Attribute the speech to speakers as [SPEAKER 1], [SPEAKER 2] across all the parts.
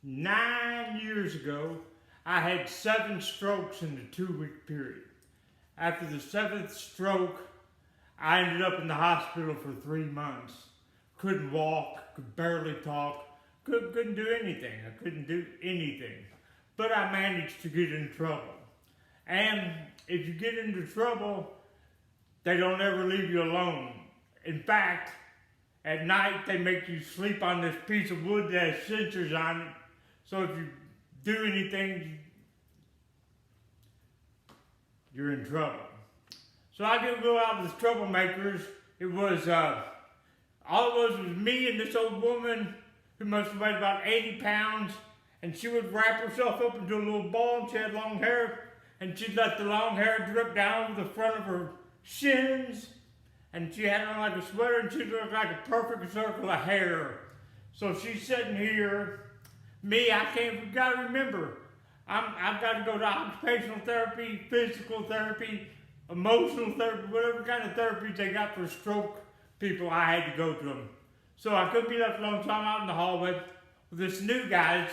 [SPEAKER 1] 9 years ago, I had 7 strokes in a 2 week period. After the seventh stroke, I ended up in the hospital for 3 months. Couldn't walk, could barely talk, couldn't do anything. I couldn't do anything. But I managed to get in trouble. And if you get into trouble, they don't ever leave you alone. In fact, at night they make you sleep on this piece of wood that has sensors on it. So if you do anything, you're in trouble. So I didn't go out with troublemakers. It was, all it was me and this old woman who must have weighed about 80 pounds. And she would wrap herself up into a little ball, and she had long hair. And she'd let the long hair drip down over the front of her shins. And she had on like a sweater, and she looked like a perfect circle of hair. So she's sitting here. Me, you gotta remember, I've got to go to occupational therapy, physical therapy, emotional therapy, whatever kind of therapy they got for stroke people, I had to go to them. So I couldn't be left alone, so I'm out in the hallway with this new guy,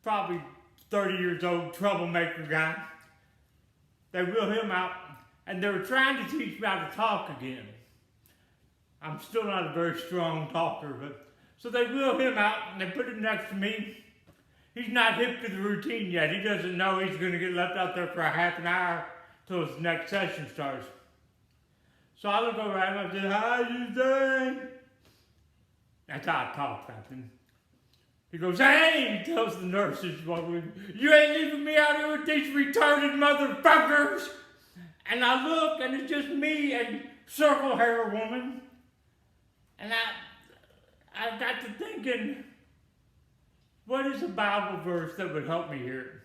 [SPEAKER 1] probably 30 years old, troublemaker guy. They wheel him out, and they were trying to teach me how to talk again. I'm still not a very strong talker, but so they wheel him out, and they put him next to me. He's not hip to the routine yet. He doesn't know he's going to get left out there for a half an hour till his next session starts. So I look over at him and I say, "How you doing?" That's how I talk back then. He goes, "Hey," he tells the nurses, "You ain't leaving me out here with these retarded motherfuckers." And I look, and it's just me and circle hair woman. And I got to thinking, what is a Bible verse that would help me here?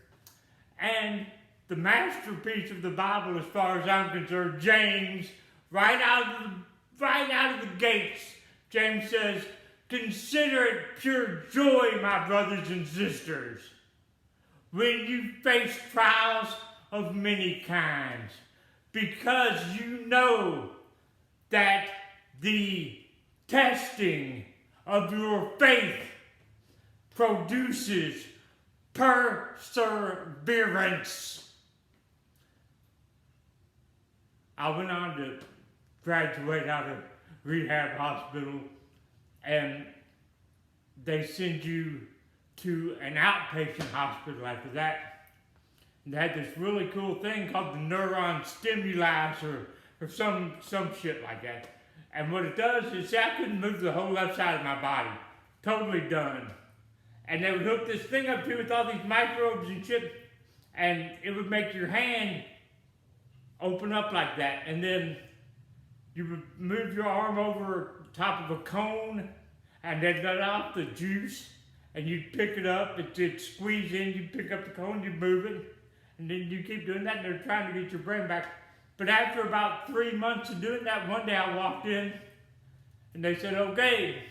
[SPEAKER 1] And the masterpiece of the Bible, as far as I'm concerned, James, right out of the gates, James says, "Consider it pure joy, my brothers and sisters, when you face trials of many kinds, because you know that the testing of your faith produces perseverance." I went on to graduate out of rehab hospital, and they send you to an outpatient hospital after that. And they had this really cool thing called the neuron stimulator or some shit like that. And what it does is, I couldn't move the whole left side of my body. Totally done. And they would hook this thing up to you with all these microbes and shit, and it would make your hand open up like that. And then you would move your arm over top of a cone, and they'd let out the juice, and you'd pick it up, it'd squeeze in, you'd pick up the cone, you'd move it, and then you keep doing that, and they're trying to get your brain back. But after about 3 months of doing that, one day I walked in, and they said, "Okay,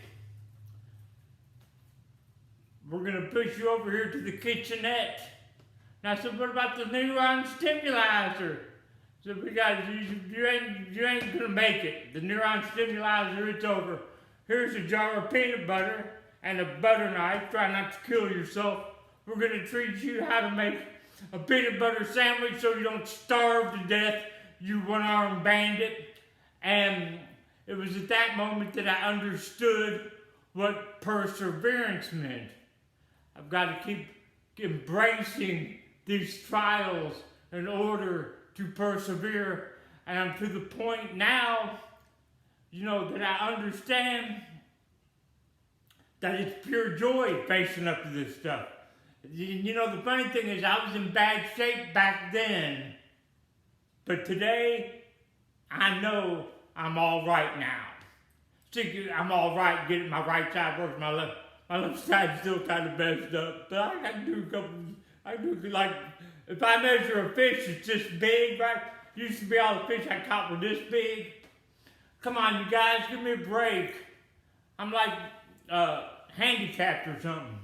[SPEAKER 1] we're going to push you over here to the kitchenette." And I said, "What about the neuron stimulator?" So "We got you ain't going to make it. The neuron stimulator, it's over. Here's a jar of peanut butter and a butter knife. Try not to kill yourself. We're going to teach you how to make a peanut butter sandwich so you don't starve to death, you one-armed bandit." And it was at that moment that I understood what perseverance meant. I've got to keep embracing these trials in order to persevere. And I'm to the point now, that I understand that it's pure joy facing up to this stuff. The funny thing is, I was in bad shape back then, but today, I know I'm all right now. See, I'm all right getting my right side working, my left side's still kind of messed up, but I can do like, if I measure a fish, it's this big, right? Used to be all the fish I caught were this big. Come on, you guys, give me a break. I'm like handicapped or something.